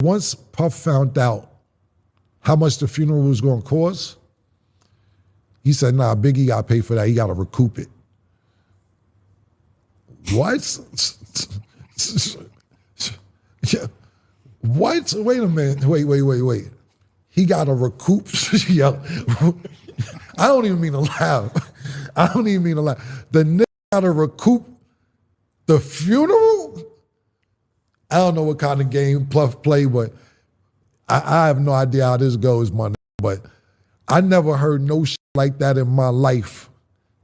Once Puff found out how much the funeral was going to cost, he said, nah, Biggie got to pay for that. He got to recoup it. What? What? Wait a minute. Wait. He got to recoup. Yo, I don't even mean to laugh. The nigga got to recoup the funeral? I don't know what kind of game Puff play, but I have no idea how this goes, my nigga. But I never heard no shit like that in my life,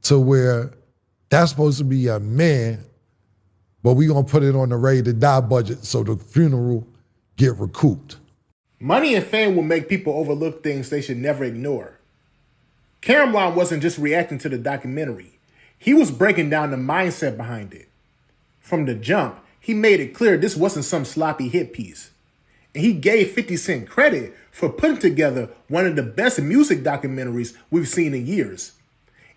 to where that's supposed to be a man, but we gonna put it on the ready to die budget so the funeral get recouped. Money and fame will make people overlook things they should never ignore. Cameron wasn't just reacting to the documentary. He was breaking down the mindset behind it. From the jump, he made it clear this wasn't some sloppy hit piece. And he gave 50 Cent credit for putting together one of the best music documentaries we've seen in years.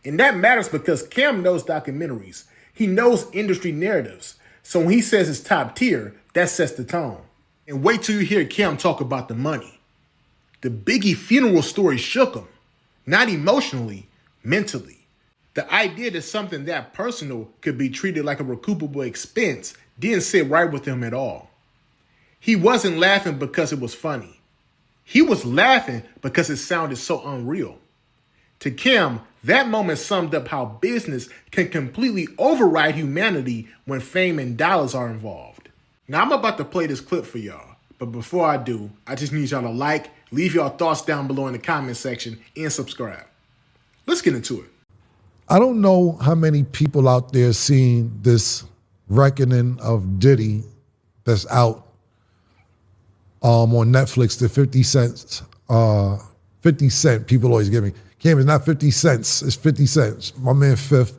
And that matters because Cam knows documentaries. He knows industry narratives. So when he says it's top tier, that sets the tone. And wait till you hear Cam talk about the money. The Biggie funeral story shook him. Not emotionally, mentally. The idea that something that personal could be treated like a recoupable expense didn't sit right with him at all. He wasn't laughing because it was funny. He was laughing because it sounded so unreal. To Kim, that moment summed up how business can completely override humanity when fame and dollars are involved. Now I'm about to play this clip for y'all, but before I do, I just need y'all to like, leave y'all thoughts down below in the comment section, and subscribe. Let's get into it. I don't know how many people out there seen this reckoning of Diddy that's out on Netflix, the 50 cents, 50 Cent, people always give me, Cam, it's not 50 cents, it's 50 cents. My man Fifth,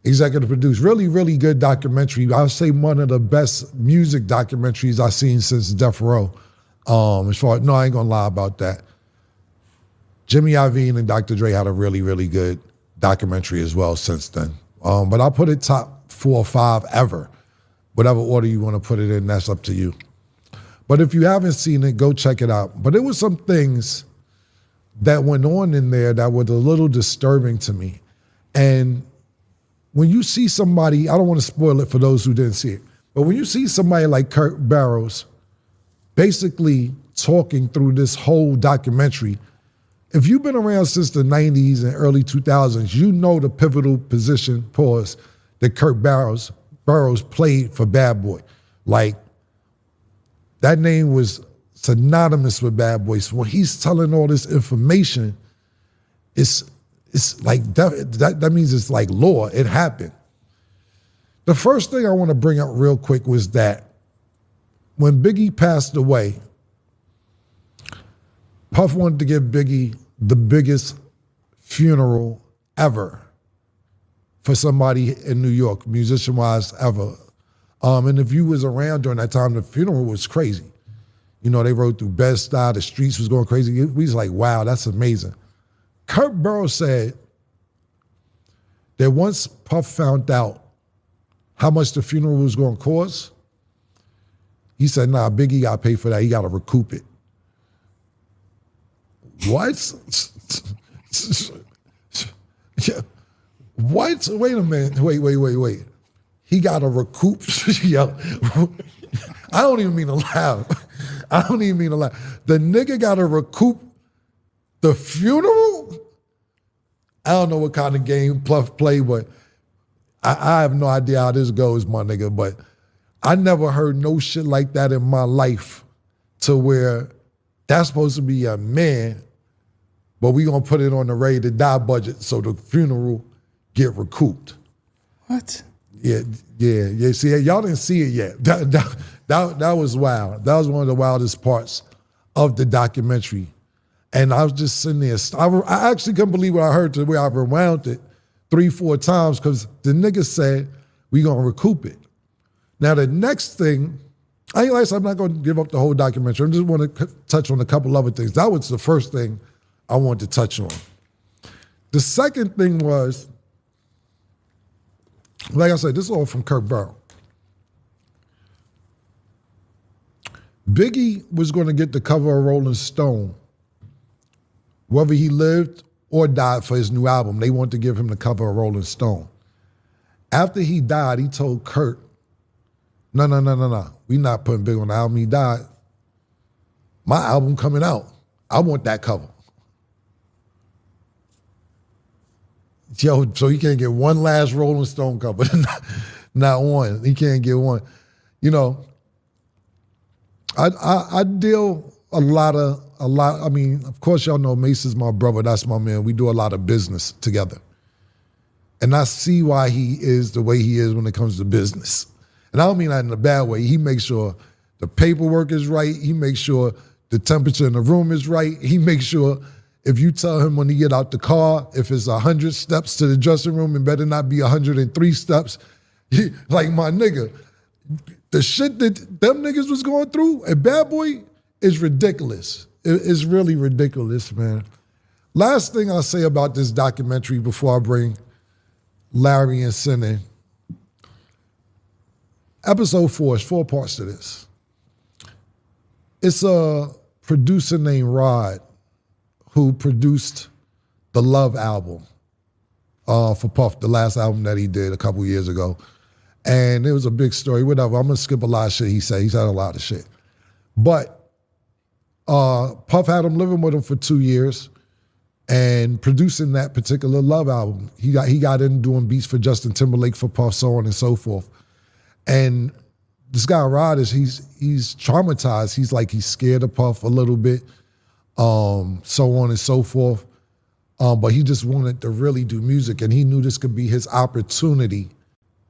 executive produced, really good documentary. I would say one of the best music documentaries I've seen since Death Row. As far as, no, I ain't gonna lie about that. Jimmy Iovine and Dr. Dre had a really good documentary as well since then. But I'll put it top 4 or 5 ever. Whatever order you want to put it in, that's up to you. But if you haven't seen it, go check it out. But there was some things that went on in there that were a little disturbing to me. And when you see somebody, I don't want to spoil it for those who didn't see it, but when you see somebody like Kurt Barrows basically talking through this whole documentary, if you've been around since the 90s and early 2000s, you know the pivotal position, pause, that Kurt Barrows played for Bad Boy. Like, that name was synonymous with Bad Boy. So when he's telling all this information, it's like, that means it's like law, it happened. The first thing I want to bring up real quick was that when Biggie passed away, Puff wanted to give Biggie the biggest funeral ever for somebody in New York, musician-wise, ever. And if you was around during that time, the funeral was crazy. You know, they rode through Bed-Stuy, the streets was going crazy. We was like, wow, that's amazing. Kurt Barrows said that once Puff found out how much the funeral was going to cost, he said, nah, Biggie got to pay for that. He got to recoup it. What? What? Wait a minute. Wait. He got to recoup. Yo, I don't even mean to laugh. The nigga got to recoup the funeral? I don't know what kind of game Puff play, but I have no idea how this goes, my nigga. But I never heard no shit like that in my life, to where that's supposed to be a man, but we gonna put it on the ready to die budget so the funeral get recouped. What? Yeah. See, y'all didn't see it yet. That was wild. That was one of the wildest parts of the documentary. And I was just sitting there. I actually couldn't believe what I heard, to the way I rewound it 3-4 times, because the nigga said, we gonna recoup it. Now the next thing, I'm not gonna give up the whole documentary. I just want to touch on a couple other things. That was the first thing I wanted to touch on. The second thing was, like I said, this is all from Kurt Barrows. Biggie was going to get the cover of Rolling Stone, whether he lived or died for his new album. They wanted to give him the cover of Rolling Stone. After he died, he told Kurt, no. We not putting Big on the album. He died. My album coming out. I want that cover. Yo, so he can't get one last Rolling Stone cover. Not one. He can't get one. You know, I deal a lot. I mean, of course, y'all know Mace is my brother. That's my man. We do a lot of business together. And I see why he is the way he is when it comes to business. And I don't mean that in a bad way. He makes sure the paperwork is right. He makes sure the temperature in the room is right. He makes sure if you tell him when he get out the car, if it's 100 steps to the dressing room, it better not be 103 steps. Like my nigga, the shit that them niggas was going through at Bad Boy is ridiculous. It's really ridiculous, man. Last thing I'll say about this documentary before I bring Larry and Sin in. Episode 4 is 4 parts to this. It's a producer named Rod who produced the Love album for Puff, the last album that he did a couple years ago. And it was a big story, whatever. I'm gonna skip a lot of shit he said. He said a lot of shit. But Puff had him living with him for 2 years and producing that particular Love album. He got in doing beats for Justin Timberlake, for Puff, so on and so forth. And this guy Rod he's traumatized. He's scared of Puff a little bit, so on and so forth. But he just wanted to really do music, and he knew this could be his opportunity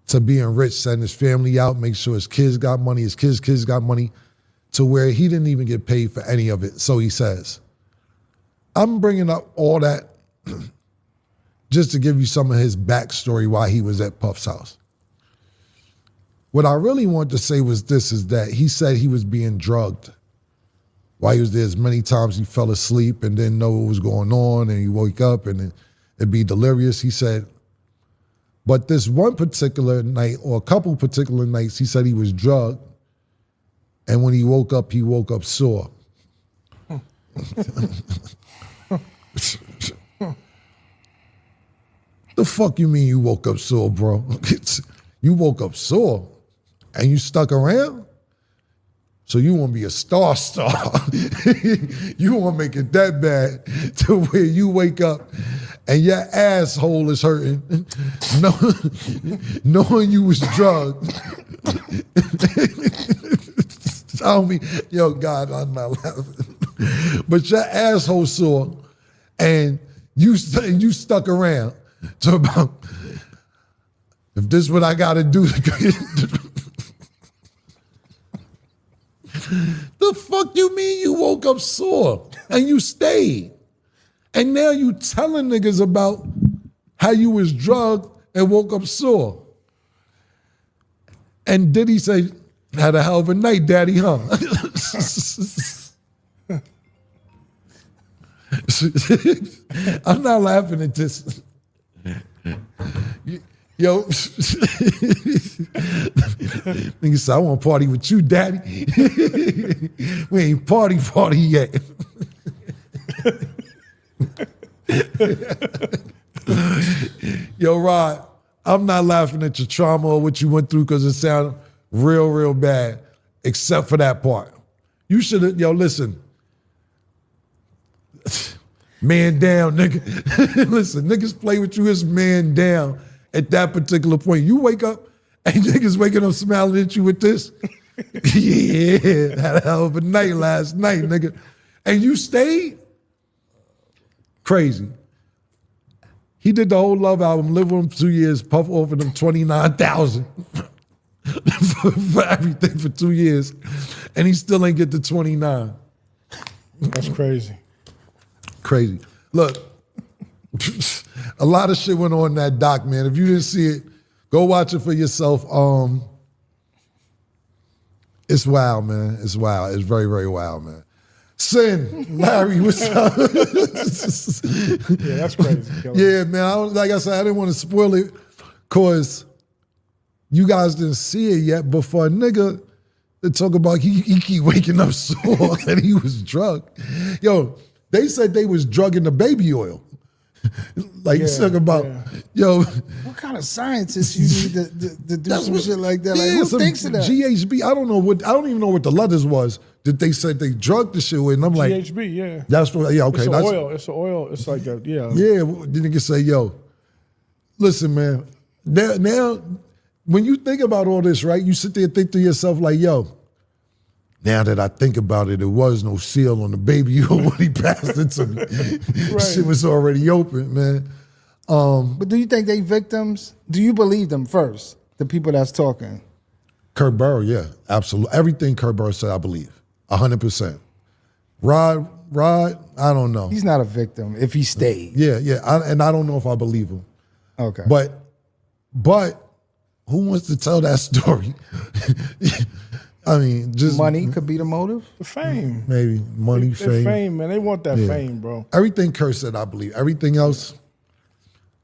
to be enriched, send his family out, make sure his kids got money, his kids got money, to where he didn't even get paid for any of it, so he says. I'm bringing up all that just to give you some of his backstory why he was at Puff's house. What I really want to say is that he said he was being drugged while he was there. As many times he fell asleep and didn't know what was going on, and he woke up and it'd be delirious, he said. But this one particular night, or a couple particular nights, he said he was drugged, and when he woke up sore. The fuck you mean you woke up sore, bro? You woke up sore and you stuck around? So you want to be a star. You want to make it that bad to where you wake up and your asshole is hurting, knowing you was drugged. Tell me, yo, God, I'm not laughing. But your asshole sore and you stuck around to about, if this is what I got to do to get... The fuck you mean you woke up sore and you stayed? And now you telling niggas about how you was drugged and woke up sore. And Diddy say, had a hell of a night, daddy, huh? I'm not laughing at this. Yo, nigga said, I want to party with you, daddy. We ain't party yet. Yo, Rod, I'm not laughing at your trauma or what you went through because it sounded real, real bad, except for that part. You should have, yo, listen. Man down, nigga. Listen, niggas play with you as man down at that particular point. You wake up and niggas waking up smiling at you with this. Yeah, had a hell of a night last night, nigga. And you stayed? Crazy. He did the whole Love album, lived with him 2 years, Puff offered him $29,000 for everything for 2 years. And he still ain't get the 29. That's crazy. Crazy. Look, a lot of shit went on in that doc, man. If you didn't see it, go watch it for yourself. It's wild, man. It's wild. It's very, very wild, man. Sin, Larry, what's up? Yeah, that's crazy. Yeah, man. Like I said, I didn't want to spoil it because you guys didn't see it yet. But for a nigga They talk about he keep waking up sore and he was drunk. Yo, they said they was drugging the baby oil. Like you talk about, yo. What kind of scientists you need to do some shit like that? Like Yeah, who some thinks of that? GHB. I don't even know what the letters was that they said they drugged the shit with. And I'm like, GHB, yeah. That's what. Yeah, okay. It's That's oil. It's an oil. It's like a Yeah, the nigga say, yo, listen, man. Now, when you think about all this, right? You sit there and think to yourself, like, yo. Now that I think about it, there was no seal on the baby oil when he passed it to me. Shit was already open, man. But do you think they victims? Do you believe them first? The people that's talking. Kurt Burrow, yeah, absolutely. Everything Kurt Burrow said, I believe, 100%. Rod, I don't know. He's not a victim if he stayed. Yeah, and I don't know if I believe him. Okay, but who wants to tell that story? I mean, just money could be the motive. The fame. Maybe money, fame. Fame, man. They want that fame, bro. Everything Kurt said, I believe. Everything else,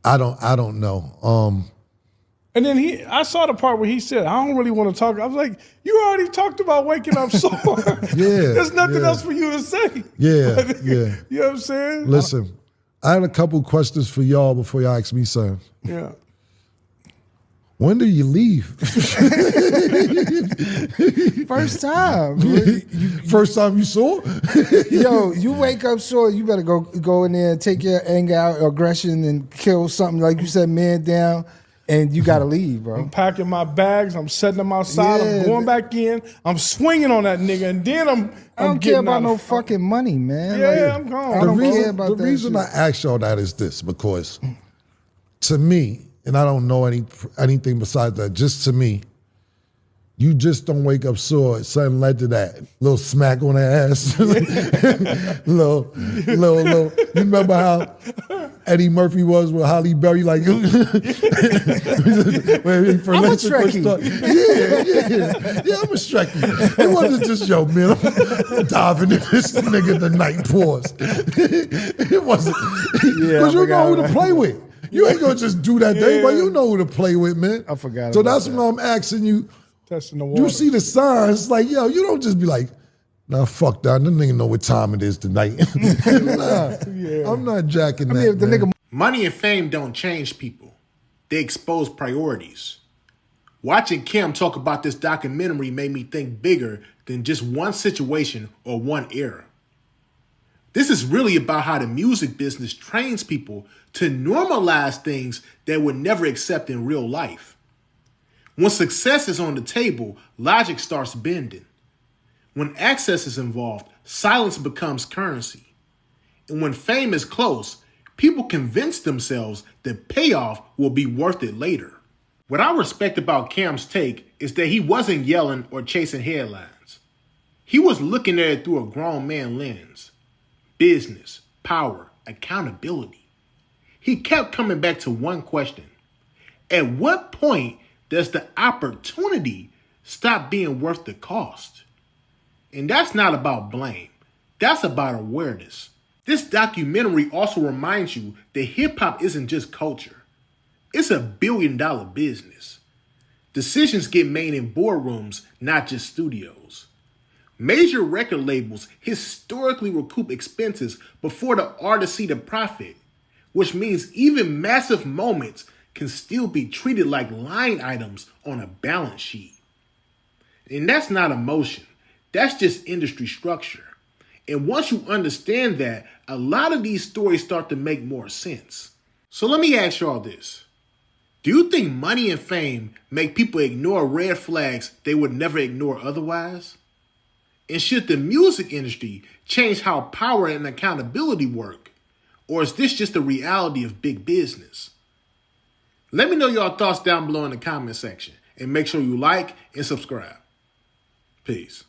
I don't know. And then I saw the part where he said, I don't really want to talk. I was like, you already talked about waking up sore. There's nothing else for you to say. Yeah. You know what I'm saying? Listen, I had a couple questions for y'all before y'all ask me something. Yeah. When do you leave? First time. First time you saw? Yo, you wake up sore, you better go in there and take your anger out, aggression, and kill something, like you said, man down, and you got to leave, bro. I'm packing my bags. I'm setting them outside. I'm going back in. I'm swinging on that nigga, and then I don't care about no fucking money, man. Yeah, I'm gone. I don't care about that. The reason I ask y'all that is this, because to me, and I don't know anything besides that, just to me, you just don't wake up sore. Something led to that. Little smack on the ass. little. You remember how Eddie Murphy was with Halle Berry? Like, when he I'm a Trekkie. Yeah, I'm a Trekkie. It wasn't just, yo, man, I'm diving in this nigga tonight, pause. It wasn't. Because you know who to play with. You ain't gonna just do that thing, but you know who to play with, man. I forgot. So that's why I'm asking you. Testing the water. You see the signs, like, yo, you don't just be like, nah, fuck that. That nigga know what time it is tonight. I'm not jacking that. If the nigga Money and fame don't change people. They expose priorities. Watching Kim talk about this documentary made me think bigger than just one situation or one era. This is really about how the music business trains people to normalize things they would never accept in real life. When success is on the table, logic starts bending. When access is involved, silence becomes currency. And when fame is close, people convince themselves that payoff will be worth it later. What I respect about Cam's take is that he wasn't yelling or chasing headlines. He was looking at it through a grown man lens. Business, power, accountability. He kept coming back to one question. At what point does the opportunity stop being worth the cost? And that's not about blame. That's about awareness. This documentary also reminds you that hip-hop isn't just culture. It's a billion-dollar business. Decisions get made in boardrooms, not just studios. Major record labels historically recoup expenses before the artists see the profit, which means even massive moments can still be treated like line items on a balance sheet. And that's not emotion. That's just industry structure. And once you understand that, a lot of these stories start to make more sense. So let me ask y'all this. Do you think money and fame make people ignore red flags they would never ignore otherwise? And should the music industry change how power and accountability work? Or is this just the reality of big business? Let me know your thoughts down below in the comment section. And make sure you like and subscribe. Peace.